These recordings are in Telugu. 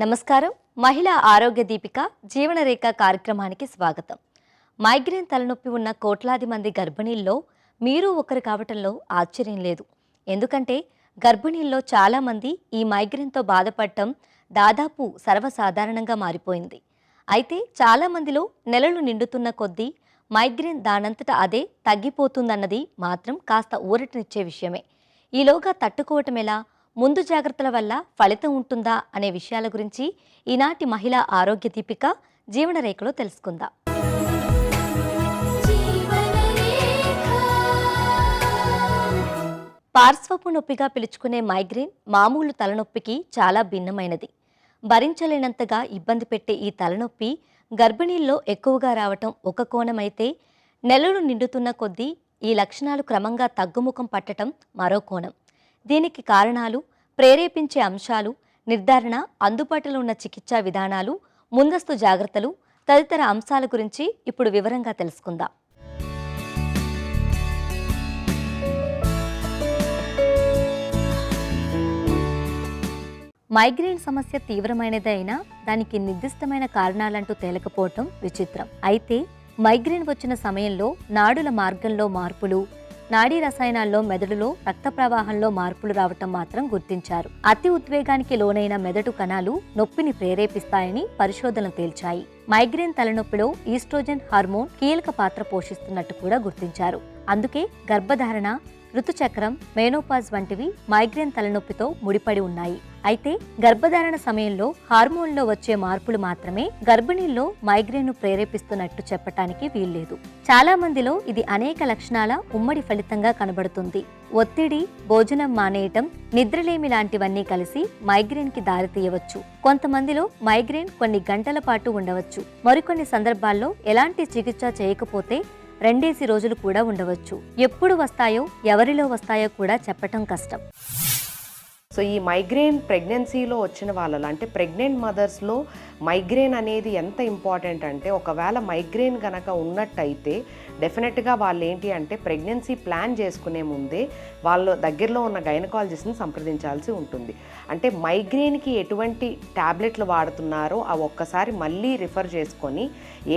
నమస్కారం. మహిళా ఆరోగ్య దీపిక జీవనరేఖ కార్యక్రమానికి స్వాగతం. మైగ్రేన్ తలనొప్పి ఉన్న కోట్లాది మంది గర్భిణీల్లో మీరు ఒకరు కావటంలో ఆశ్చర్యం లేదు. ఎందుకంటే గర్భిణీల్లో చాలామంది ఈ మైగ్రేన్తో బాధపడటం దాదాపు సర్వసాధారణంగా మారిపోయింది. అయితే చాలామందిలో నెలలు నిండుతున్న కొద్దీ మైగ్రేన్ దానంతట అదే తగ్గిపోతుందన్నది మాత్రం కాస్త ఊరటనిచ్చే విషయమే. ఈలోగా తట్టుకోవటం ఎలా, ముందు జాగ్రత్తల వల్ల ఫలితం ఉంటుందా అనే విషయాల గురించి ఈనాటి మహిళా ఆరోగ్య దీపిక జీవనరేఖలో తెలుసుకుందాం. పార్శ్వపు నొప్పిగా పిలుచుకునే మైగ్రేన్ మామూలు తలనొప్పికి చాలా భిన్నమైనది. భరించలేనంతగా ఇబ్బంది పెట్టే ఈ తలనొప్పి గర్భిణీల్లో ఎక్కువగా రావటం ఒక కోణమైతే, నెలలు నిండుతున్న కొద్దీ ఈ లక్షణాలు క్రమంగా తగ్గుముఖం పట్టడం మరో కోణం. దీనికి కారణాలు, ప్రేరేపించే అంశాలు, నిర్ధారణ, అందుబాటులో ఉన్న చికిత్సా విధానాలు, ముందస్తు జాగ్రత్తలు తదితర అంశాల గురించి ఇప్పుడు వివరంగా తెలుసుకుందాం. మైగ్రేన్ సమస్య తీవ్రమైనదే అయినా దానికి నిర్దిష్టమైన కారణాలంటూ తేలకపోవటం విచిత్రం. అయితే మైగ్రేన్ వచ్చిన సమయంలో నాడుల మార్గంలో మార్పులు, నాడీ రసాయనాల్లో మెదడులో రక్త ప్రవాహంలో మార్పులు రావటం మాత్రం గుర్తించారు. అతి ఉద్వేగానికి లోనైన మెదడు కణాలు నొప్పిని ప్రేరేపిస్తాయని పరిశోధనలు తేల్చాయి. మైగ్రేన్ తలనొప్పిలో ఈస్ట్రోజన్ హార్మోన్ కీలక పాత్ర పోషిస్తున్నట్టు కూడా గుర్తించారు. అందుకే గర్భధారణ, ఋతుచక్రం, మెనోపాజ్ వంటివి మైగ్రేన్ తలనొప్పితో ముడిపడి ఉన్నాయి. అయితే గర్భధారణ సమయంలో హార్మోన్లో వచ్చే మార్పులు మాత్రమే గర్భిణీల్లో మైగ్రేన్ను ప్రేరేపిస్తున్నట్టు చెప్పటానికి వీల్లేదు. చాలా మందిలో ఇది అనేక లక్షణాల ఉమ్మడి ఫలితంగా కనబడుతుంది. ఒత్తిడి, భోజనం మానేయటం, నిద్రలేమి లాంటివన్నీ కలిసి మైగ్రేన్కి దారితీయవచ్చు. కొంతమందిలో మైగ్రేన్ కొన్ని గంటల పాటు ఉండవచ్చు. మరికొన్ని సందర్భాల్లో ఎలాంటి చికిత్స చేయకపోతే 2 రోజులు కూడా ఉండవచ్చు. ఎప్పుడు వస్తాయో, ఎవరిలో వస్తాయో కూడా చెప్పటం కష్టం. సో ఈ మైగ్రేన్ ప్రెగ్నెన్సీలో వచ్చిన వాళ్ళలో, అంటే ప్రెగ్నెంట్ మదర్స్లో మైగ్రేన్ అనేది ఎంత ఇంపార్టెంట్ అంటే, ఒకవేళ మైగ్రేన్ కనుక ఉన్నట్టయితే డెఫినెట్గా వాళ్ళు ఏంటి అంటే ప్రెగ్నెన్సీ ప్లాన్ చేసుకునే ముందే వాళ్ళ దగ్గరలో ఉన్న గైనకాలజిస్ట్ని సంప్రదించాల్సి ఉంటుంది. అంటే మైగ్రేన్కి ఎటువంటి ట్యాబ్లెట్లు వాడుతున్నారో అవి ఒక్కసారి మళ్ళీ రిఫర్ చేసుకొని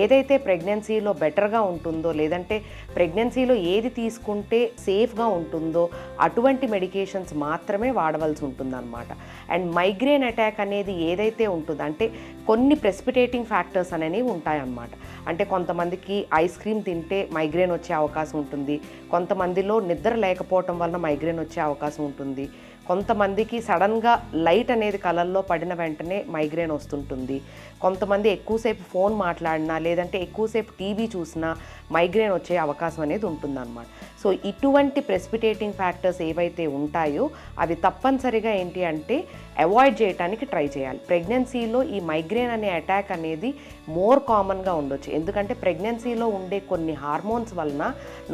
ఏదైతే ప్రెగ్నెన్సీలో బెటర్గా ఉంటుందో, లేదంటే ప్రెగ్నెన్సీలో ఏది తీసుకుంటే సేఫ్గా ఉంటుందో అటువంటి మెడికేషన్స్ మాత్రమే వాడవలసి ఉంటుందన్నమాట. అండ్ మైగ్రేన్ అటాక్ అనేది ఏదైతే ఉంటుందో, అంటే కొన్ని ప్రెసిపిటేటింగ్ ఫ్యాక్టర్స్ అనేవి ఉంటాయన్నమాట. అంటే కొంతమందికి ఐస్ క్రీమ్ తింటే మైగ్రేన్ వచ్చే అవకాశం ఉంటుంది, కొంతమందిలో నిద్ర లేకపోవటం వలన మైగ్రేన్ వచ్చే అవకాశం ఉంటుంది, కొంతమందికి సడన్గా లైట్ అనేది కళ్ళల్లో పడిన వెంటనే మైగ్రేన్ వస్తుంటుంది, కొంతమంది ఎక్కువసేపు ఫోన్ మాట్లాడినా లేదంటే ఎక్కువసేపు టీవీ చూసినా మైగ్రేన్ వచ్చే అవకాశం అనేది ఉంటుందన్నమాట. సో ఇటువంటి ప్రెసిపిటేటింగ్ ఫ్యాక్టర్స్ ఏవైతే ఉంటాయో అవి తప్పనిసరిగా ఏంటి అంటే అవాయిడ్ చేయడానికి ట్రై చేయాలి. ప్రెగ్నెన్సీలో ఈ మైగ్రేన్ అనే అటాక్ అనేది మోర్ కామన్గా ఉండొచ్చు. ఎందుకంటే ప్రెగ్నెన్సీలో ఉండే కొన్ని హార్మోన్స్ వలన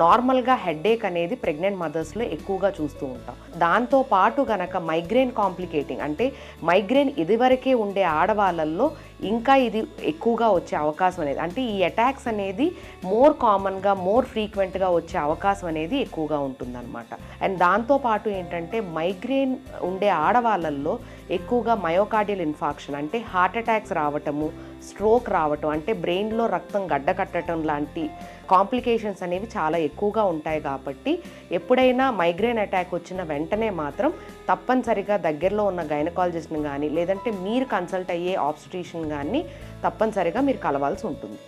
నార్మల్గా హెడ్ఏక్ అనేది ప్రెగ్నెంట్ మదర్స్లో ఎక్కువగా చూస్తూ ఉంటాం. దాంతోపాటు గనక మైగ్రేన్ కాంప్లికేటింగ్, అంటే మైగ్రేన్ ఇదివరకే ఉండే ఆడవాళ్ళల్లో ఇంకా ఇది ఎక్కువగా వచ్చే అవకాశం అనేది, అంటే ఈ అటాక్స్ అనేది మోర్ కామన్గా, మోర్ ఫ్రీక్వెంట్గా వచ్చే అవకాశం అనేది ఎక్కువగా ఉంటుందన్నమాట. అండ్ దాంతోపాటు ఏంటంటే మైగ్రేన్ ఉండే ఆడవాళ్ళల్లో ఎక్కువగా మయోకార్డియల్ ఇన్ఫాక్షన్, అంటే హార్ట్ అటాక్స్ రావటము, స్ట్రోక్ రావటం, అంటే బ్రెయిన్లో రక్తం గడ్డకట్టడం లాంటి కాంప్లికేషన్స్ అనేవి చాలా ఎక్కువగా ఉంటాయి. కాబట్టి ఎప్పుడైనా మైగ్రేన్ అటాక్ వచ్చిన వెంటనే మాత్రం తప్పనిసరిగా దగ్గరలో ఉన్న గైనకాలజిస్ట్ని కానీ లేదంటే మీరు కన్సల్ట్ అయ్యే ఆబ్స్టెట్రిషియన్ కానీ తప్పనిసరిగా మీరు కలవాల్సి ఉంటుంది.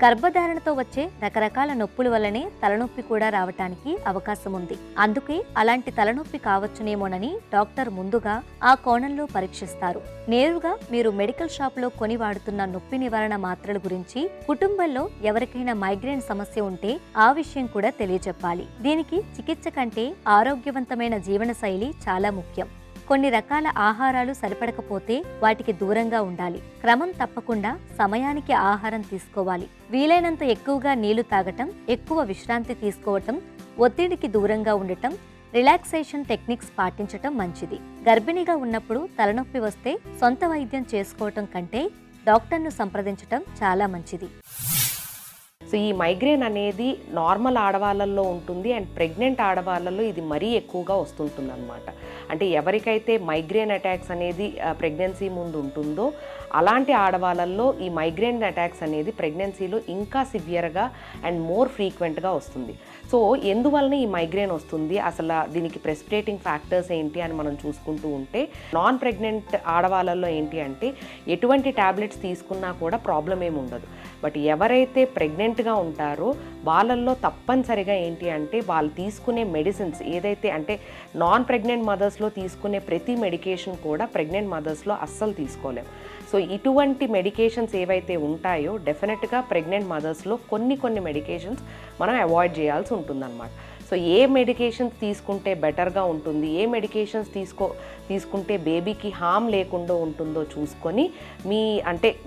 గర్భధారణతో వచ్చే రకరకాల నొప్పుల వల్లనే తలనొప్పి కూడా రావటానికి అవకాశం ఉంది. అందుకే అలాంటి తలనొప్పి కావచ్చునేమోనని డాక్టర్ ముందుగా ఆ కోణంలో పరీక్షిస్తారు. నేరుగా మీరు మెడికల్ షాప్లో కొని వాడుతున్న నొప్పి నివారణ మాత్రల గురించి, కుటుంబంలో ఎవరికైనా మైగ్రేన్ సమస్య ఉంటే ఆ విషయం కూడా తెలియజెప్పాలి. దీనికి చికిత్స కంటే ఆరోగ్యవంతమైన జీవనశైలి చాలా ముఖ్యం. కొన్ని రకాల ఆహారాలు సరిపడకపోతే వాటికి దూరంగా ఉండాలి. క్రమం తప్పకుండా సమయానికి ఆహారం తీసుకోవాలి. వీలైనంత ఎక్కువగా నీళ్లు తాగటం, ఎక్కువ విశ్రాంతి తీసుకోవటం, ఒత్తిడికి దూరంగా ఉండటం, రిలాక్సేషన్ టెక్నిక్స్ పాటించటం మంచిది. గర్భిణిగా ఉన్నప్పుడు తలనొప్పి వస్తే సొంత వైద్యం చేసుకోవటం కంటే డాక్టర్ను సంప్రదించటం చాలా మంచిది. సో ఈ మైగ్రేన్ అనేది నార్మల్ ఆడవాళ్ళల్లో ఉంటుంది అండ్ ప్రెగ్నెంట్ ఆడవాళ్ళలో ఇది మరీ ఎక్కువగా వస్తుంటుంది అనమాట. అంటే ఎవరికైతే మైగ్రేన్ అటాక్స్ అనేది ప్రెగ్నెన్సీ ముందు ఉంటుందో అలాంటి ఆడవాళ్ళల్లో ఈ మైగ్రేన్ అటాక్స్ అనేది ప్రెగ్నెన్సీలో ఇంకా సివియర్గా అండ్ మోర్ ఫ్రీక్వెంట్గా వస్తుంది. సో ఎందువలన ఈ మైగ్రేన్ వస్తుంది, అసలు దీనికి ప్రెసిపిటేటింగ్ ఫ్యాక్టర్స్ ఏంటి అని మనం చూసుకుంటూ ఉంటే, నాన్ ప్రెగ్నెంట్ ఆడవాళ్ళల్లో ఏంటి అంటే ఎటువంటి ట్యాబ్లెట్స్ తీసుకున్నా కూడా ప్రాబ్లం ఏమి ఉండదు. బట్ ఎవరైతే ప్రెగ్నెంట్గా ఉంటారో వాళ్ళల్లో తప్పనిసరిగా ఏంటి అంటే వాళ్ళు తీసుకునే మెడిసిన్స్ ఏదైతే అంటే నాన్ ప్రెగ్నెంట్ మదర్స్లో తీసుకునే ప్రతి మెడికేషన్ కూడా ప్రెగ్నెంట్ మదర్స్లో అస్సలు తీసుకోలేం. సో ఇటువంటి మెడికేషన్స్ ఏవైతే ఉంటాయో డెఫినెట్గా ప్రెగ్నెంట్ మదర్స్లో కొన్ని మెడికేషన్స్ మనం అవాయిడ్ చేయాల్సి ఉంటుందన్నమాట. సో ఏ మెడికేషన్స్ తీసుకుంటే బెటర్గా ఉంటుంది, ఏ మెడికేషన్స్ తీసుకుంటే బేబీకి హామ్ లేకుండా ఉంటుందో చూసుకొని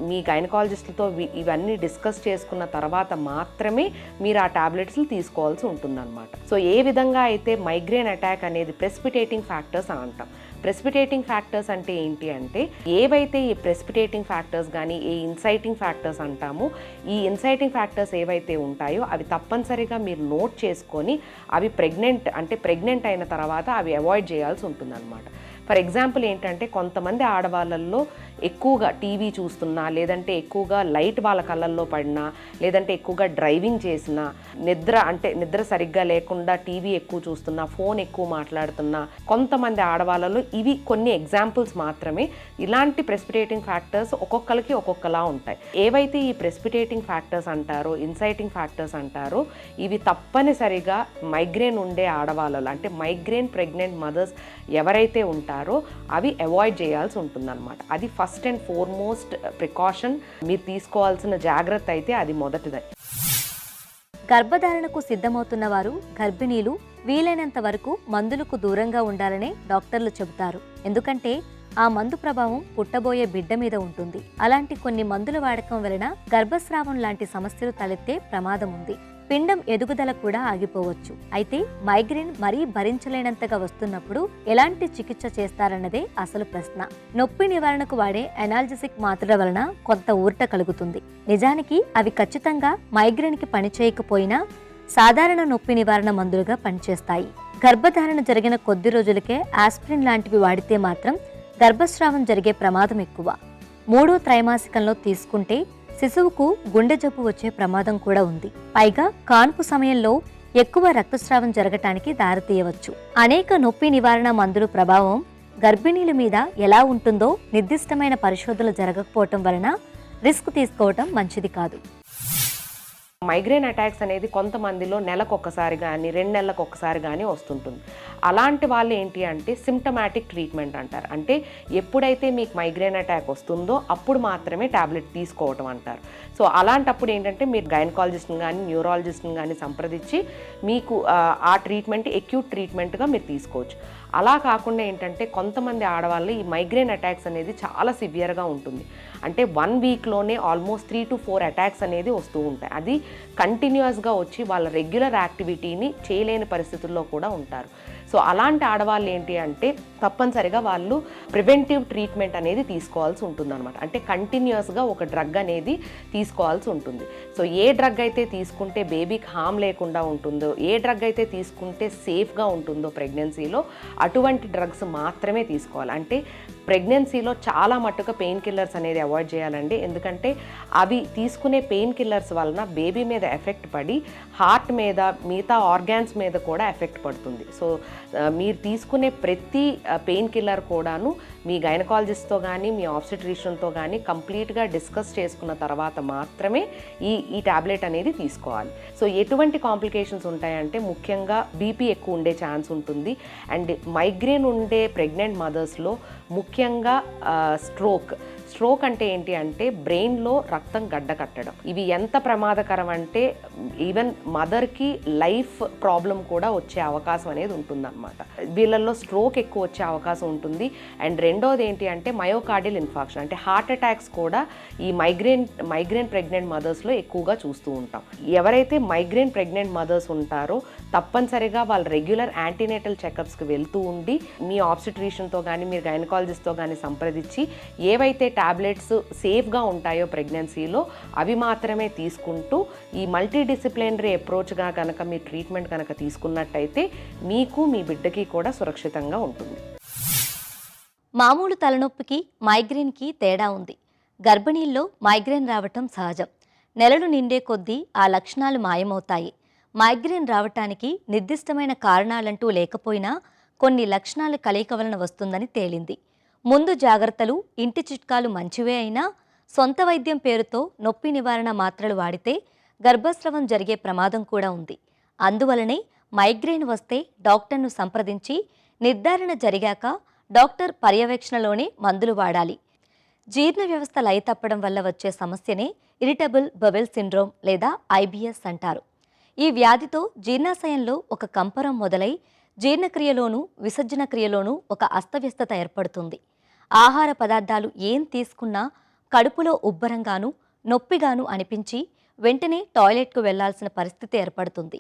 మీ గైనకాలజిస్ట్తో ఇవన్నీ డిస్కస్ చేసుకున్న తర్వాత మాత్రమే మీరు ఆ టాబ్లెట్స్ని తీసుకోవాల్సి ఉంటుందన్నమాట. సో ఏ విధంగా అయితే మైగ్రేన్ అటాక్ అనేది ప్రెసిపిటేటింగ్ ఫ్యాక్టర్స్ అని అంటాం. ప్రెసిపిటేటింగ్ ఫ్యాక్టర్స్ అంటే ఏంటి అంటే ఏవైతే ఈ ప్రెసిపిటేటింగ్ ఫ్యాక్టర్స్ కానీ ఈ ఇన్సైటింగ్ ఫ్యాక్టర్స్ అంటామో, ఈ ఇన్సైటింగ్ ఫ్యాక్టర్స్ ఏవైతే ఉంటాయో అవి తప్పనిసరిగా మీరు నోట్ చేసుకొని అవి ప్రెగ్నెంట్ అయిన తర్వాత అవి అవాయిడ్ చేయాల్సి ఉంటుందన్నమాట. ఫర్ ఎగ్జాంపుల్ ఏంటంటే కొంతమంది ఆడవాళ్ళల్లో ఎక్కువగా టీవీ చూస్తున్నా, లేదంటే ఎక్కువగా లైట్ వాళ్ళ కళ్ళల్లో పడినా, లేదంటే ఎక్కువగా డ్రైవింగ్ చేసినా, నిద్ర సరిగ్గా లేకుండా టీవీ ఎక్కువ చూస్తున్నా, ఫోన్ ఎక్కువ మాట్లాడుతున్నా, కొంతమంది ఆడవాళ్ళలో ఇవి కొన్ని ఎగ్జాంపుల్స్ మాత్రమే. ఇలాంటి ప్రెసిపిటేటింగ్ ఫ్యాక్టర్స్ ఒక్కొక్కరికి ఒక్కొక్కలా ఉంటాయి. ఏవైతే ఈ ప్రెసిపిటేటింగ్ ఫ్యాక్టర్స్ అంటారో, ఇన్సైటింగ్ ఫ్యాక్టర్స్ అంటారో, ఇవి తప్పనిసరిగా మైగ్రేన్ ఉండే ఆడవాళ్ళలో అంటే మైగ్రేన్ ప్రెగ్నెంట్ మదర్స్ ఎవరైతే ఉంటారో అవి అవాయిడ్ చేయాల్సి ఉంటుందన్నమాట. అది ఫస్ట్ అండ్ ఫార్మోస్ట్ ప్రికాషన్. మీరు తీసుకోవాల్సిన జాగ్రత్త అయితే అది మొదటిది. గర్భధారణకు సిద్ధమవుతున్న వారు, గర్భిణీలు వీలైనంత వరకు మందులకు దూరంగా ఉండాలని డాక్టర్లు చెబుతారు. ఎందుకంటే ఆ మందు ప్రభావం పుట్టబోయే బిడ్డ మీద ఉంటుంది. అలాంటి కొన్ని మందుల వాడకం వలన గర్భస్రావం లాంటి సమస్యలు తలెత్తే ప్రమాదం ఉంది. పిండం ఎదుగుదల కూడా ఆగిపోవచ్చు. అయితే మైగ్రేన్ మరీ భరించలేనంతగా వస్తున్నప్పుడు ఎలాంటి చికిత్స చేస్తారన్నదే అసలు ప్రశ్న. నొప్పి నివారణకు వాడే ఎనాల్జెసిక్ మాత్రల వలన కొంత ఊరట కలుగుతుంది. నిజానికి అవి ఖచ్చితంగా మైగ్రేన్కి పనిచేయకపోయినా సాధారణ నొప్పి నివారణ మందులుగా పనిచేస్తాయి. గర్భధారణ జరిగిన కొద్ది రోజులకే ఆస్పిరిన్ లాంటివి వాడితే మాత్రం గర్భస్రావం జరిగే ప్రమాదం ఎక్కువ. 3వ త్రైమాసికంలో తీసుకుంటే శిశువుకు గుండె జబ్బు వచ్చే ప్రమాదం కూడా ఉంది. పైగా కాన్పు సమయంలో ఎక్కువ రక్తస్రావం జరగటానికి దారితీయవచ్చు. అనేక నొప్పి నివారణ మందుల ప్రభావం గర్భిణీల మీద ఎలా ఉంటుందో నిర్దిష్టమైన పరిశోధనలు జరగకపోవటం వలన రిస్క్ తీసుకోవటం మంచిది కాదు. మైగ్రేన్ అటాక్స్ అనేది కొంతమందిలో నెలకు ఒక్కసారి కానీ 2 నెలలకు ఒక్కసారి కానీ వస్తుంటుంది. అలాంటి వాళ్ళు ఏంటి అంటే సిమ్టమాటిక్ ట్రీట్మెంట్ అంటారు. అంటే ఎప్పుడైతే మీకు మైగ్రేన్ అటాక్ వస్తుందో అప్పుడు మాత్రమే ట్యాబ్లెట్ తీసుకోవటం అంటారు. సో అలాంటప్పుడు ఏంటంటే మీరు గైనకాలజిస్ట్ని కానీ న్యూరాలజిస్ట్ని కానీ సంప్రదించి మీకు ఆ ట్రీట్మెంట్ అక్యూట్ ట్రీట్మెంట్గా మీరు తీసుకోవచ్చు. అలా కాకుండా ఏంటంటే కొంతమంది ఆడవాళ్ళు ఈ మైగ్రేన్ అటాక్స్ అనేది చాలా సివియర్గా ఉంటుంది. అంటే 1 వీక్లోనే ఆల్మోస్ట్ 3 to 4 అటాక్స్ అనేది వస్తూ ఉంటాయి. అది కంటిన్యూస్గా వచ్చి వాళ్ళ రెగ్యులర్ యాక్టివిటీని చేయలేని పరిస్థితుల్లో కూడా ఉంటారు. సో అలాంటి ఆడవాళ్ళు ఏంటి అంటే తప్పనిసరిగా వాళ్ళు ప్రివెంటివ్ ట్రీట్మెంట్ అనేది తీసుకోవాల్సి ఉంటుందన్నమాట. అంటే కంటిన్యూస్గా ఒక డ్రగ్ అనేది తీసుకోవాల్సి ఉంటుంది. సో ఏ డ్రగ్ అయితే తీసుకుంటే బేబీకి హామ్ లేకుండా ఉంటుందో, ఏ డ్రగ్ అయితే తీసుకుంటే సేఫ్గా ఉంటుందో ప్రెగ్నెన్సీలో అటువంటి డ్రగ్స్ మాత్రమే తీసుకోవాలి. అంటే ప్రెగ్నెన్సీలో చాలా మట్టుగా పెయిన్ కిల్లర్స్ అనేది అవాయిడ్ చేయాలండి. ఎందుకంటే అవి తీసుకునే పెయిన్ కిల్లర్స్ వలన బేబీ మీద ఎఫెక్ట్ పడి హార్ట్ మీద మిగతా ఆర్గాన్స్ మీద కూడా ఎఫెక్ట్ పడుతుంది. సో మీరు తీసుకునే ప్రతి పెయిన్ కిల్లర్ కూడాను మీ గైనకాలజిస్ట్తో కానీ మీ ఆబ్స్టెట్రిషియన్తో కానీ కంప్లీట్గా డిస్కస్ చేసుకున్న తర్వాత మాత్రమే ఈ టాబ్లెట్ అనేది తీసుకోవాలి. సో ఎటువంటి కాంప్లికేషన్స్ ఉంటాయంటే ముఖ్యంగా బీపీ ఎక్కువ ఉండే ఛాన్స్ ఉంటుంది. అండ్ మైగ్రేన్ ఉండే ప్రెగ్నెంట్ మదర్స్లో ముఖ్యంగా స్ట్రోక్ అంటే ఏంటి అంటే బ్రెయిన్లో రక్తం గడ్డ కట్టడం. ఇవి ఎంత ప్రమాదకరం అంటే ఈవెన్ మదర్కి లైఫ్ ప్రాబ్లం కూడా వచ్చే అవకాశం అనేది ఉంటుందన్నమాట. వీళ్ళల్లో స్ట్రోక్ ఎక్కువ వచ్చే అవకాశం ఉంటుంది. అండ్ రెండోది ఏంటి అంటే మయోకార్డియల్ ఇన్ఫాక్షన్ అంటే హార్ట్ అటాక్స్ కూడా ఈ మైగ్రేన్ ప్రెగ్నెంట్ మదర్స్లో ఎక్కువగా చూస్తూ ఉంటాం. ఎవరైతే మైగ్రేన్ ప్రెగ్నెంట్ మదర్స్ ఉంటారో తప్పనిసరిగా వాళ్ళు రెగ్యులర్ యాంటీనేటల్ చెకప్స్కి వెళ్తూ ఉండి మీ ఆబ్స్టెట్రిషియన్తో కానీ మీరు గైనకాలజిస్ట్తో కానీ సంప్రదించి ఏవైతే టాబ్లెట్స్ సేఫ్గా ఉంటాయో ప్రెగ్నెన్సీలో అవి మాత్రమే తీసుకుంటూ ఈ మల్టీడిసిప్లినరీ అప్రోచ్గా కనుక మీ ట్రీట్మెంట్ కనుక తీసుకున్నట్టయితే మీకు మీ బిడ్డకి కూడా సురక్షితంగా ఉంటుంది. మామూలు తలనొప్పికి మైగ్రేన్కి తేడా ఉంది. గర్భిణీల్లో మైగ్రేన్ రావటం సహజం. నెలలు నిండే కొద్దీ ఆ లక్షణాలు మాయమవుతాయి. మైగ్రేన్ రావటానికి నిర్దిష్టమైన కారణాలంటూ లేకపోయినా కొన్ని లక్షణాల కలయిక వలన వస్తుందని తేలింది. ముందు జాగ్రత్తలు, ఇంటి చిట్కాలు మంచివే అయినా సొంత వైద్యం పేరుతో నొప్పి నివారణ మాత్రలు వాడితే గర్భస్రావం జరిగే ప్రమాదం కూడా ఉంది. అందువలనే మైగ్రేన్ వస్తే డాక్టర్ను సంప్రదించి నిర్ధారణ జరిగాక డాక్టర్ పర్యవేక్షణలోనే మందులు వాడాలి. జీర్ణ వ్యవస్థ లయ తప్పడం వల్ల వచ్చే సమస్యనే ఇరిటబుల్ బవెల్ సిండ్రోమ్ లేదా ఐబిఎస్ అంటారు. ఈ వ్యాధితో జీర్ణాశయంలో ఒక కంపరం మొదలై జీర్ణక్రియలోనూ విసర్జన క్రియలోనూ ఒక అస్తవ్యస్తత ఏర్పడుతుంది. ఆహార పదార్థాలు ఏం తీసుకున్నా కడుపులో ఉబ్బరంగాను నొప్పిగాను అనిపించి వెంటనే టాయిలెట్కు వెళ్లాల్సిన పరిస్థితి ఏర్పడుతుంది.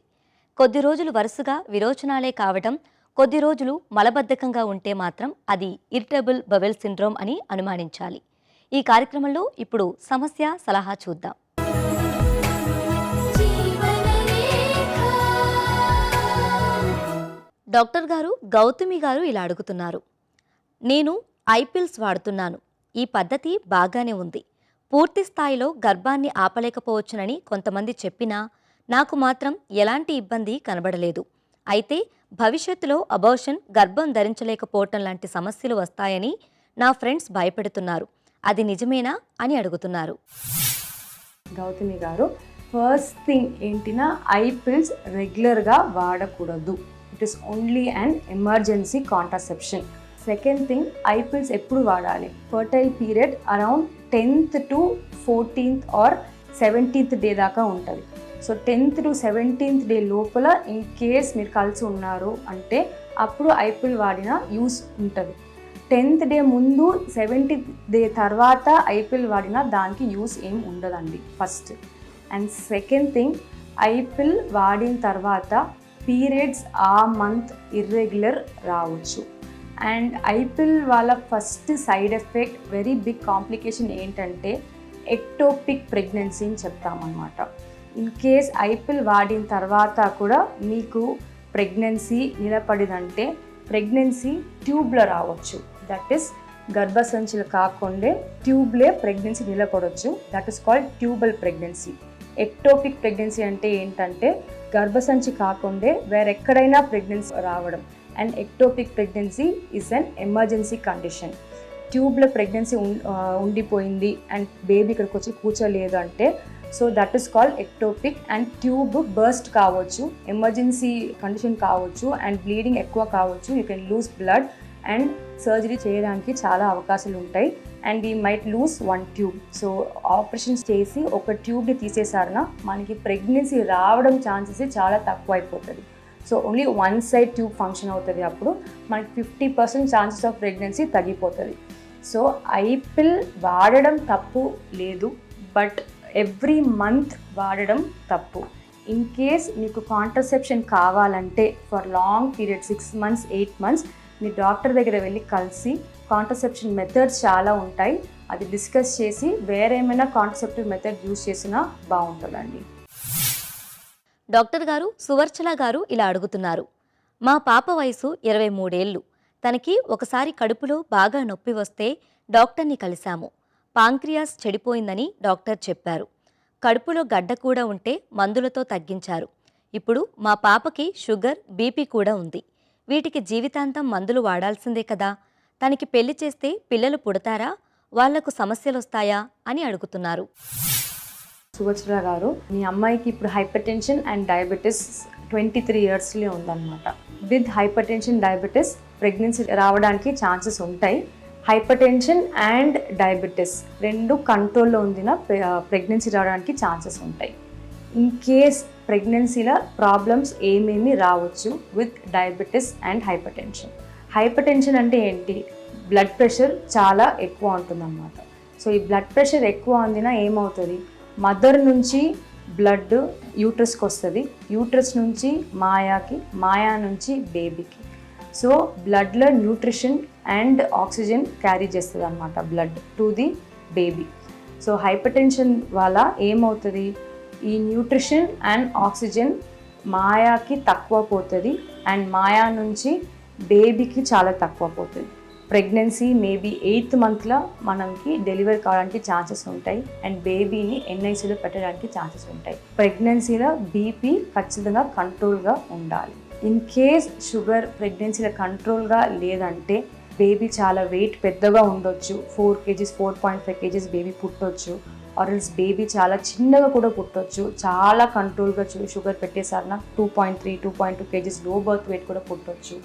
కొద్ది రోజులు వరుసగా విరోచనాలే కావడం, కొద్ది రోజులు మలబద్ధకంగా ఉంటే మాత్రం అది ఇరిటబుల్ బవెల్ సిండ్రోమ్ అని అనుమానించాలి. ఈ కార్యక్రమంలో ఇప్పుడు సమస్య సలహా చూద్దాం. డాక్టర్ గారు, గౌతమి గారు ఇలా అడుగుతున్నారు. నేను ఐపిల్స్ వాడుతున్నాను. ఈ పద్ధతి బాగానే ఉంది. పూర్తి స్థాయిలో గర్భాన్ని ఆపలేకపోవచ్చునని కొంతమంది చెప్పినా నాకు మాత్రం ఎలాంటి ఇబ్బంది కనబడలేదు. అయితే భవిష్యత్తులో అబార్షన్, గర్భం ధరించలేకపోవటం లాంటి సమస్యలు వస్తాయని నా ఫ్రెండ్స్ భయపెడుతున్నారు. అది నిజమేనా అని అడుగుతున్నారు. గౌతమి గారు, ఫస్ట్ థింగ్ ఏంటినా ఐపిల్స్ రెగ్యులర్గా వాడకూడదు. It is only and emergency contraception. Second thing, ipills ఎప్పుడు వాడాలి? Fertile period around 10th to 14th or 17th day దాకా ఉంటుంది. So 10th to 17th day లోపల ఇన్ కేస్ మీరు కలిసి ఉన్నారు అంటే అప్పుడు ఐపిల్ వాడిన యూస్ ఉంటుంది. 10th డే ముందు 17th డే తర్వాత ఐపిల్ వాడిన దానికి యూస్ ఏం ఉండదండి first. And second thing, ipill వాడిన తర్వాత పీరియడ్స్ ఆ మంత్ ఇర్రెగ్యులర్ రావచ్చు. అండ్ ఐపిల్ వాళ్ళ first side effect, very big complication ఏంటంటే ఎక్టోపిక్ ప్రెగ్నెన్సీ అని చెప్తామన్నమాట. ఇన్ కేస్ ఐపిల్ వాడిన తర్వాత కూడా మీకు ప్రెగ్నెన్సీ నిలబడిదంటే ప్రెగ్నెన్సీ ట్యూబ్లో రావచ్చు. దట్ ఈస్ గర్భసంచులు కాకుండా ట్యూబ్లే ప్రెగ్నెన్సీ నిలబడవచ్చు. That is called tubal pregnancy. Ectopic pregnancy అంటే ఏంటంటే గర్భసంచి కాకుండా వేరెక్కడైనా ప్రెగ్నెన్సీ రావడం. And ectopic pregnancy is an emergency condition. ట్యూబ్లో ప్రెగ్నెన్సీ ఉండిపోయింది అండ్ బేబీ ఇక్కడికి వచ్చి కూర్చోలేదు అంటే so that is called ectopic. And tube burst కావచ్చు, ఎమర్జెన్సీ కండిషన్ కావచ్చు, అండ్ బ్లీడింగ్ ఎక్కువ కావచ్చు. You can lose blood and surgery చేయడానికి చాలా అవకాశాలు ఉంటాయి. And we might lose one tube. So operations చేసి ఒక ట్యూబ్ని తీసేసారన మనకి ప్రెగ్నెన్సీ రావడం ఛాన్సెస్ చాలా తక్కువ అయిపోతుంది. So only one side tube function అవుతుంది. అప్పుడు మనకి 50% ఛాన్సెస్ ఆఫ్ ప్రెగ్నెన్సీ తగ్గిపోతుంది. సో ఐపిల్ వాడడం తప్పు లేదు, బట్ ఎవ్రీ మంత్ వాడడం తప్పు. ఇన్ కేస్ మీకు కాంట్రసెప్షన్ కావాలంటే for long period 6 months 8 months me doctor దగ్గర వెళ్ళి కలిసి కాంట్రసెప్షన్ మెథడ్స్ చాలా ఉంటాయి, అది డిస్కస్ చేసి వేరేమైనా కాంట్రసెప్టివ్ మెథడ్ యూజ్ చేసినా బాగుంటుందండి. డాక్టర్ గారు, సువర్చల గారు ఇలా అడుగుతున్నారు. మా పాప వయసు 23 ఏళ్ళు. తనకి ఒకసారి కడుపులో బాగా నొప్పి వస్తే డాక్టర్ని కలిశాము. పాంక్రియాస్ చెడిపోయిందని డాక్టర్ చెప్పారు. కడుపులో గడ్డ కూడా ఉంటే మందులతో తగ్గించారు. ఇప్పుడు మా పాపకి షుగర్, బీపీ కూడా ఉంది. వీటికి జీవితాంతం మందులు వాడాల్సిందే కదా. తనకి పెళ్లి చేస్తే పిల్లలు పుడతారా? వాళ్లకు సమస్యలు వస్తాయా అని అడుగుతున్నారు. సువర్చల గారు, మీ అమ్మాయికి ఇప్పుడు హైపర్ టెన్షన్ అండ్ డయాబెటీస్ 23 yearsలో ఉందన్నమాట. With hyper tension, diabetes pregnancy రావడానికి ఛాన్సెస్ ఉంటాయి. హైపర్ టెన్షన్ అండ్ డయాబెటీస్ రెండు కంట్రోల్లో ఉందిన ప్రెగ్నెన్సీ రావడానికి ఛాన్సెస్ ఉంటాయి. ఇన్ కేస్ ప్రెగ్నెన్సీలో ప్రాబ్లమ్స్ ఏమేమి రావచ్చు with diabetes and hyper tension. Hyper tension అంటే ఏంటి? బ్లడ్ ప్రెషర్ చాలా ఎక్కువ ఉంటుందన్నమాట. సో ఈ బ్లడ్ ప్రెషర్ ఎక్కువ అందిన ఏమవుతుంది? మదర్ నుంచి బ్లడ్ యూట్రస్కి వస్తుంది, యూట్రస్ నుంచి మాయాకి, మాయా నుంచి బేబీకి. సో బ్లడ్లో న్యూట్రిషన్ అండ్ ఆక్సిజన్ క్యారీ చేస్తుంది అన్నమాట blood to the baby. So hyper tension వల్ల ఏమవుతుంది? ఈ న్యూట్రిషన్ అండ్ ఆక్సిజన్ మాయాకి తక్కువ పోతుంది అండ్ మాయా నుంచి బేబీకి చాలా తక్కువ పోతుంది. ప్రెగ్నెన్సీ మేబీ 8th మంత్లో మనకి డెలివరీ కావడానికి ఛాన్సెస్ ఉంటాయి అండ్ బేబీని ఎన్ఐసీలో పెట్టడానికి ఛాన్సెస్ ఉంటాయి. ప్రెగ్నెన్సీలో బీపీ ఖచ్చితంగా కంట్రోల్గా ఉండాలి. ఇన్ కేస్ షుగర్ ప్రెగ్నెన్సీలో కంట్రోల్గా లేదంటే బేబీ చాలా వెయిట్ పెద్దగా ఉండొచ్చు, 4 kgs 4.5 kgs బేబీ పుట్టొచ్చు, ఆర్ఎల్స్ బేబీ చాలా చిన్నగా కూడా పుట్టొచ్చు. చాలా కంట్రోల్గా షుగర్ పెట్టేసారిన 2.3 2.2 kgs లో బర్త్ వెయిట్ కూడా పుట్టొచ్చు.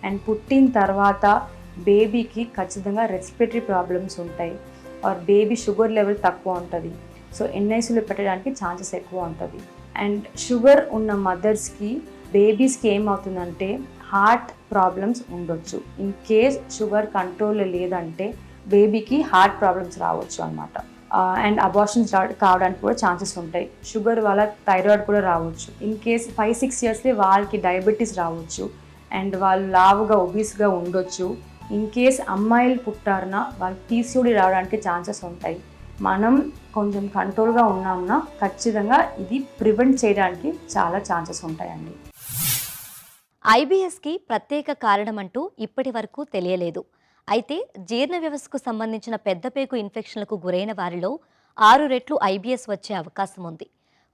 అండ్ పుట్టిన తర్వాత బేబీకి ఖచ్చితంగా రెస్పిరేటరీ ప్రాబ్లమ్స్ ఉంటాయి ఆర్ బేబీ షుగర్ లెవెల్ తక్కువ ఉంటుంది. సో ఎన్ఐసీలో పెట్టడానికి ఛాన్సెస్ ఎక్కువ ఉంటుంది. అండ్ షుగర్ ఉన్న మదర్స్కి బేబీస్కి ఏమవుతుందంటే హార్ట్ ప్రాబ్లమ్స్ ఉండొచ్చు. ఇన్ కేస్ షుగర్ కంట్రోల్ లేదంటే బేబీకి హార్ట్ ప్రాబ్లమ్స్ రావచ్చు అనమాట. అండ్ అబార్షన్స్ కావడానికి కూడా ఛాన్సెస్ ఉంటాయి. షుగర్ వల్ల థైరాయిడ్ కూడా రావచ్చు. ఇన్ కేస్ 5-6 ఇయర్స్లో వాళ్ళకి డయాబెటీస్ రావచ్చు అండ్ వాళ్ళు లావుగా ఒబీస్గా ఉండొచ్చు. ఇన్ కేస్ అమ్మాయిలు పుట్టారన్నా వాళ్ళకి పీసీఓడి రావడానికి ఛాన్సెస్ ఉంటాయి. మనం కొంచెం కంట్రోల్గా ఉన్నామన్నా ఖచ్చితంగా ఇది ప్రివెంట్ చేయడానికి చాలా ఛాన్సెస్ ఉంటాయండి. ఐబీఎస్కి ప్రత్యేక కారణమంటూ ఇప్పటి వరకు తెలియలేదు. అయితే జీర్ణ వ్యవస్థకు సంబంధించిన పెద్దపేగు ఇన్ఫెక్షన్లకు గురైన వారిలో 6 రెట్లు ఐబీఎస్ వచ్చే అవకాశం ఉంది.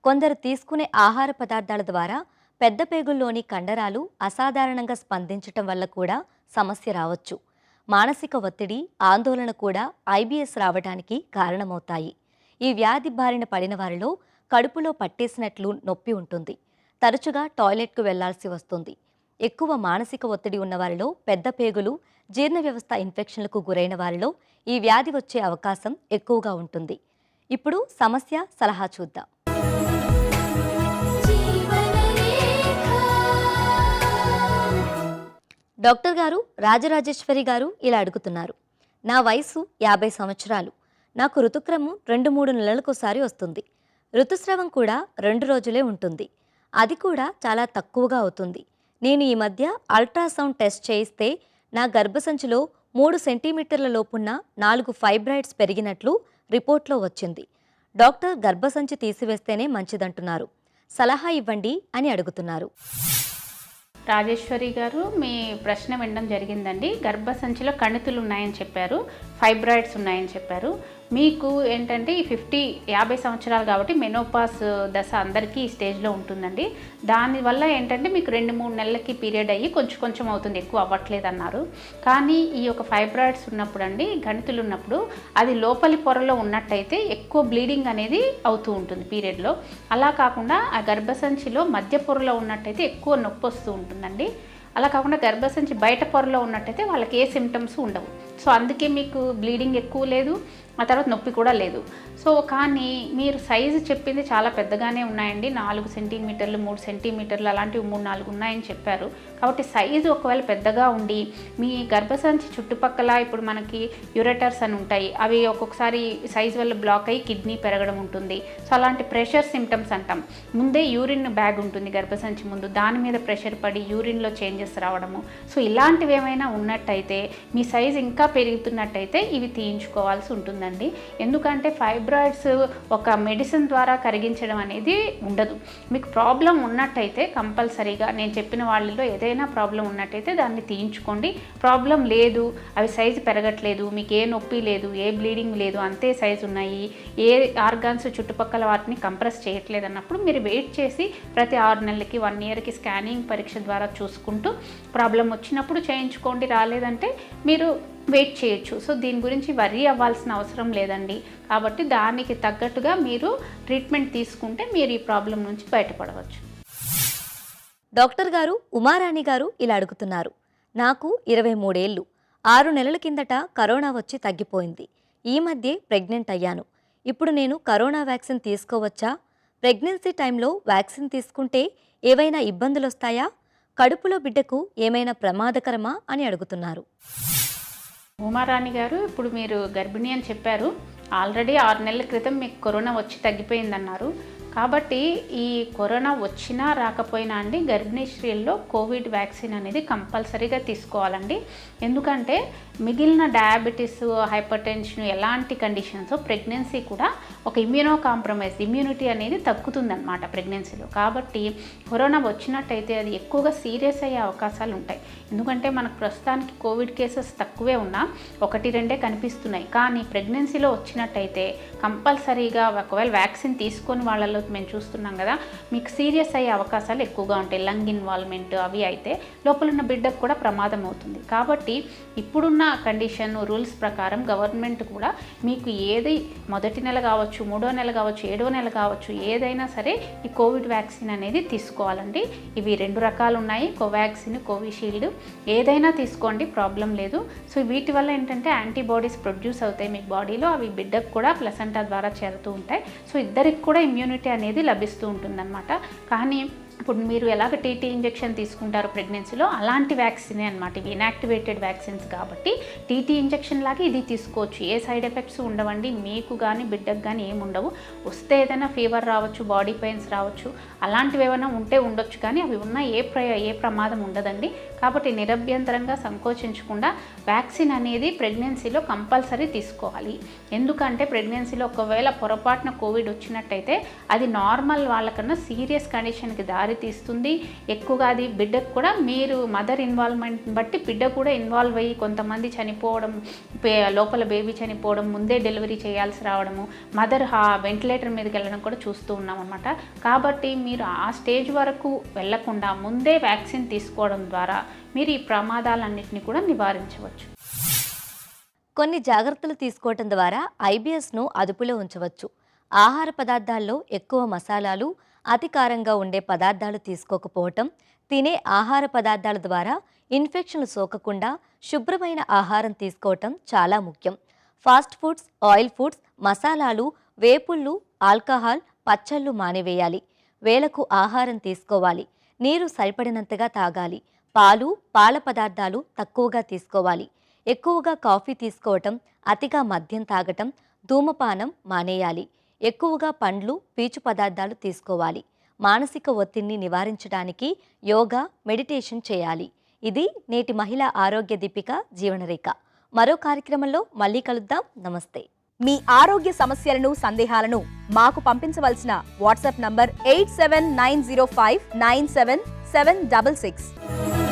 కొందరు తీసుకునే ఆహార పదార్థాల ద్వారా పెద్దపేగుల్లోని కండరాలు అసాధారణంగా స్పందించటం వల్ల కూడా సమస్య రావచ్చు. మానసిక ఒత్తిడి, ఆందోళన కూడా ఐబీఎస్ రావడానికి కారణమవుతాయి. ఈ వ్యాధి బారిన పడిన వారిలో కడుపులో పట్టేసినట్లు నొప్పి ఉంటుంది. తరచుగా టాయిలెట్కు వెళ్లాల్సి వస్తుంది. ఎక్కువ మానసిక ఒత్తిడి ఉన్నవారిలో పెద్ద పేగులు, జీర్ణ వ్యవస్థ ఇన్ఫెక్షన్లకు గురైన వారిలో ఈ వ్యాధి వచ్చే అవకాశం ఎక్కువగా ఉంటుంది. ఇప్పుడు సమస్య సలహా చూద్దాం. డాక్టర్ గారు, రాజరాజేశ్వరి గారు ఇలా అడుగుతున్నారు. నా వయసు 50 సంవత్సరాలు. నాకు ఋతుక్రమం 2-3 నెలలకోసారి వస్తుంది. ఋతుస్రావం కూడా 2 రోజులే ఉంటుంది. అది కూడా చాలా తక్కువగా అవుతుంది. నేను ఈ మధ్య అల్ట్రాసౌండ్ టెస్ట్ చేయిస్తే నా గర్భసంచిలో 3 సెంటీమీటర్ల లోపున్న 4 ఫైబ్రాయిడ్స్ పెరిగినట్లు రిపోర్ట్లో వచ్చింది. డాక్టర్ గర్భసంచి తీసివేస్తేనే మంచిదంటున్నారు. సలహా ఇవ్వండి అని అడుగుతున్నారు. రాజేశ్వరి గారు, మీ ప్రశ్న వినడం జరిగిందండి. గర్భసంచిలో కణితులు ఉన్నాయని చెప్పారు, ఫైబ్రాయిడ్స్ ఉన్నాయని చెప్పారు. మీకు ఏంటంటే ఈ 50 సంవత్సరాలు కాబట్టి మెనోపాస్ దశ అందరికీ ఈ స్టేజ్లో ఉంటుందండి. దానివల్ల ఏంటంటే మీకు 2-3 నెలలకి పీరియడ్ అయ్యి కొంచెం కొంచెం అవుతుంది, ఎక్కువ అవ్వట్లేదు అన్నారు. కానీ ఈ యొక్క ఫైబ్రాయిడ్స్ ఉన్నప్పుడు అండి, గణితులు ఉన్నప్పుడు అది లోపలి పొరలో ఉన్నట్టయితే ఎక్కువ బ్లీడింగ్ అనేది అవుతూ ఉంటుంది పీరియడ్లో. అలా కాకుండా ఆ గర్భసంచిలో మధ్య పొరలో ఉన్నట్టయితే ఎక్కువ నొప్పి వస్తూ ఉంటుందండి. అలా కాకుండా గర్భసంచి బయట పొరలో ఉన్నట్టయితే వాళ్ళకి ఏ సిమ్టమ్స్ ఉండవు. సో అందుకే మీకు బ్లీడింగ్ ఎక్కువ లేదు, ఆ తర్వాత నొప్పి కూడా లేదు. సో కానీ మీరు సైజు చెప్పింది చాలా పెద్దగానే ఉన్నాయండి. 4 సెంటీమీటర్లు 3 సెంటీమీటర్లు అలాంటివి 3-4 ఉన్నాయని చెప్పారు. కాబట్టి సైజు ఒకవేళ పెద్దగా ఉండి మీ గర్భసంచి చుట్టుపక్కల ఇప్పుడు మనకి యూరెటర్స్ అని ఉంటాయి, అవి ఒక్కొక్కసారి సైజు వల్ల బ్లాక్ అయ్యి కిడ్నీ పెరగడం ఉంటుంది. సో అలాంటి ప్రెషర్ సిమ్టమ్స్ అంటాం. ముందే యూరిన్ బ్యాగ్ ఉంటుంది గర్భసంచి ముందు, దాని మీద ప్రెషర్ పడి యూరిన్లో చేంజెస్ రావడము. సో ఇలాంటివి ఏమైనా ఉన్నట్టయితే, మీ సైజు ఇంకా పెరుగుతున్నట్టయితే ఇవి తీయించుకోవాల్సి ఉంటుందండి. ఎందుకంటే ఫైబ్రాయిడ్స్ ఒక మెడిసిన్ ద్వారా కరిగించడం అనేది ఉండదు. మీకు ప్రాబ్లం ఉన్నట్టయితే కంపల్సరీగా నేను చెప్పిన వాళ్ళలో ఏదైనా ప్రాబ్లం ఉన్నట్టయితే దాన్ని తీయించుకోండి. ప్రాబ్లం లేదు, అవి సైజు పెరగట్లేదు, మీకు ఏ నొప్పి లేదు, ఏ బ్లీడింగ్ లేదు, అంతే సైజు ఉన్నాయి, ఏ ఆర్గాన్స్ చుట్టుపక్కల వాటిని కంప్రెస్ చేయట్లేదు అన్నప్పుడు మీరు వెయిట్ చేసి ప్రతి 6 నెలలకి 1 ఇయర్కి స్కానింగ్ పరీక్ష ద్వారా చూసుకుంటూ ప్రాబ్లం వచ్చినప్పుడు చేయించుకోండి. రాలేదంటే మీరు వెయిట్ చేయొచ్చు. సో దీని గురించి వర్రీ అవ్వాల్సిన అవసరం లేదండి. కాబట్టి దానికి తగ్గట్టుగా మీరు ట్రీట్మెంట్ తీసుకుంటే మీరు ఈ ప్రాబ్లం నుంచి బయటపడవచ్చు. డాక్టర్ గారు, ఉమారాణి గారు ఇలా అడుగుతున్నారు. నాకు 23 ఏళ్ళు. 6 నెలల కిందట కరోనా వచ్చి తగ్గిపోయింది. ఈ మధ్య ప్రెగ్నెంట్ అయ్యాను. ఇప్పుడు నేను కరోనా వ్యాక్సిన్ తీసుకోవచ్చా? ప్రెగ్నెన్సీ టైంలో వ్యాక్సిన్ తీసుకుంటే ఏవైనా ఇబ్బందులు వస్తాయా? కడుపులో బిడ్డకు ఏమైనా ప్రమాదకరమా అని అడుగుతున్నారు. ఉమారాణి గారు, ఇప్పుడు మీరు గర్భిణి అని చెప్పారు. ఆల్రెడీ 6 నెలల క్రితం మీకు కరోనా వచ్చి తగ్గిపోయిందన్నారు. కాబట్టి ఈ కరోనా వచ్చినా రాకపోయినా అండి, గర్భిణీ స్త్రీల్లో కోవిడ్ వ్యాక్సిన్ అనేది కంపల్సరీగా తీసుకోవాలండి. ఎందుకంటే మిగిలిన డయాబెటీస్, హైపర్ టెన్షన్ ఎలాంటి కండిషన్స్ ప్రెగ్నెన్సీ కూడా ఒక ఇమ్యూనో కాంప్రమైజ్, ఇమ్యూనిటీ అనేది తగ్గుతుందన్నమాట ప్రెగ్నెన్సీలో. కాబట్టి కరోనా వచ్చినట్టయితే అది ఎక్కువగా సీరియస్ అయ్యే అవకాశాలు ఉంటాయి. ఎందుకంటే మనకు ప్రస్తుతానికి కోవిడ్ కేసెస్ తక్కువే ఉన్నా 1-2 కనిపిస్తున్నాయి. కానీ ప్రెగ్నెన్సీలో వచ్చినట్టయితే కంపల్సరీగా ఒకవేళ వ్యాక్సిన్ తీసుకొని వాళ్ళలో మేము చూస్తున్నాం కదా, మీకు సీరియస్ అయ్యే అవకాశాలు ఎక్కువగా ఉంటాయి. లంగ్ ఇన్వాల్వ్మెంట్ అవి అయితే లోపల ఉన్న బిడ్డకు కూడా ప్రమాదం అవుతుంది. కాబట్టి ఇప్పుడున్న కండిషన్ రూల్స్ ప్రకారం గవర్నమెంట్ కూడా మీకు ఏది మొదటి నెల కావచ్చు, 3వ నెల కావచ్చు, 7వ నెల కావచ్చు, ఏదైనా సరే ఈ కోవిడ్ వ్యాక్సిన్ అనేది తీసుకోవాలండి. ఇవి 2 రకాలు ఉన్నాయి, కోవాక్సిన్, కోవిషీల్డ్. ఏదైనా తీసుకోండి, ప్రాబ్లం లేదు. సో వీటి వల్ల ఏంటంటే యాంటీబాడీస్ ప్రొడ్యూస్ అవుతాయి మీకు బాడీలో, అవి బిడ్డకు కూడా ప్లసెంటా ద్వారా చేరుతూ ఉంటాయి. సో ఇద్దరికి కూడా ఇమ్యూనిటీ అనేది లభిస్తూ ఉంటుందన్నమాట. కానీ ఇప్పుడు మీరు ఎలాగ టీటీ ఇంజెక్షన్ తీసుకుంటారు ప్రెగ్నెన్సీలో, అలాంటి వ్యాక్సినే అనమాట. ఇవి ఇన్యాక్టివేటెడ్ వ్యాక్సిన్స్ కాబట్టి టీటీ ఇంజెక్షన్ లాగా ఇది తీసుకోవచ్చు. ఏ సైడ్ ఎఫెక్ట్స్ ఉండవండి, మీకు కానీ బిడ్డకు కానీ ఏమి ఉండవు. వస్తే ఏదైనా ఫీవర్ రావచ్చు, బాడీ పెయిన్స్ రావచ్చు, అలాంటివి ఏమైనా ఉంటే ఉండొచ్చు, కానీ అవి ఉన్న ఏ ప్రమాదం ఉండదండి. కాబట్టి నిరభ్యంతరంగా సంకోచించకుండా వ్యాక్సిన్ అనేది ప్రెగ్నెన్సీలో కంపల్సరీ తీసుకోవాలి. ఎందుకంటే ప్రెగ్నెన్సీలో ఒకవేళ పొరపాటున కోవిడ్ వచ్చినట్టయితే అది నార్మల్ వాళ్ళకన్నా సీరియస్ కండిషన్కి దారి తీస్తుంది. ఎక్కువగా అది బిడ్డకు కూడా, మీరు మదర్ ఇన్వాల్వ్మెంట్ బట్టి బిడ్డ కూడా ఇన్వాల్వ్ అయ్యి కొంతమంది చనిపోవడం, లోపల బేబీ చనిపోవడం, ముందే డెలివరీ చేయాల్సి రావడము, మదర్ వెంటిలేటర్ మీదకి వెళ్ళడం కూడా చూస్తూ ఉన్నాం అనమాట. కాబట్టి మీరు ఆ స్టేజ్ వరకు వెళ్లకుండా ముందే వ్యాక్సిన్ తీసుకోవడం ద్వారా మీరు ఈ ప్రమాదాలన్నింటినీ కూడా నివారించవచ్చు. కొన్ని జాగ్రత్తలు తీసుకోవటం ద్వారా ఐబిఎస్ను అదుపులో ఉంచవచ్చు. ఆహార పదార్థాల్లో ఎక్కువ మసాలాలు, అతి కారంగా ఉండే పదార్థాలు తీసుకోకపోవటం, తినే ఆహార పదార్థాల ద్వారా ఇన్ఫెక్షన్లు సోకకుండా శుభ్రమైన ఆహారం తీసుకోవటం చాలా ముఖ్యం. ఫాస్ట్ ఫుడ్స్, ఆయిల్ ఫుడ్స్, మసాలాలు, వేపుళ్ళు, ఆల్కహాల్, పచ్చళ్ళు మానివేయాలి. వేళకు ఆహారం తీసుకోవాలి. నీరు సరిపడినంతగా తాగాలి. పాలు, పాల పదార్థాలు తక్కువగా తీసుకోవాలి. ఎక్కువగా కాఫీ తీసుకోవటం, అతిగా మద్యం తాగటం, ధూమపానం మానేయాలి. ఎక్కువగా పండ్లు, పీచు పదార్థాలు తీసుకోవాలి. మానసిక ఒత్తిడిని నివారించడానికి యోగా, మెడిటేషన్ చేయాలి. ఇది నేటి మహిళా ఆరోగ్య దీపిక జీవనరేఖ. మరో కార్యక్రమంలో మళ్ళీ కలుద్దాం. నమస్తే. మీ ఆరోగ్య సమస్యలను, సందేహాలను మాకు పంపించవలసిన వాట్సాప్ నంబర్ 8790597766.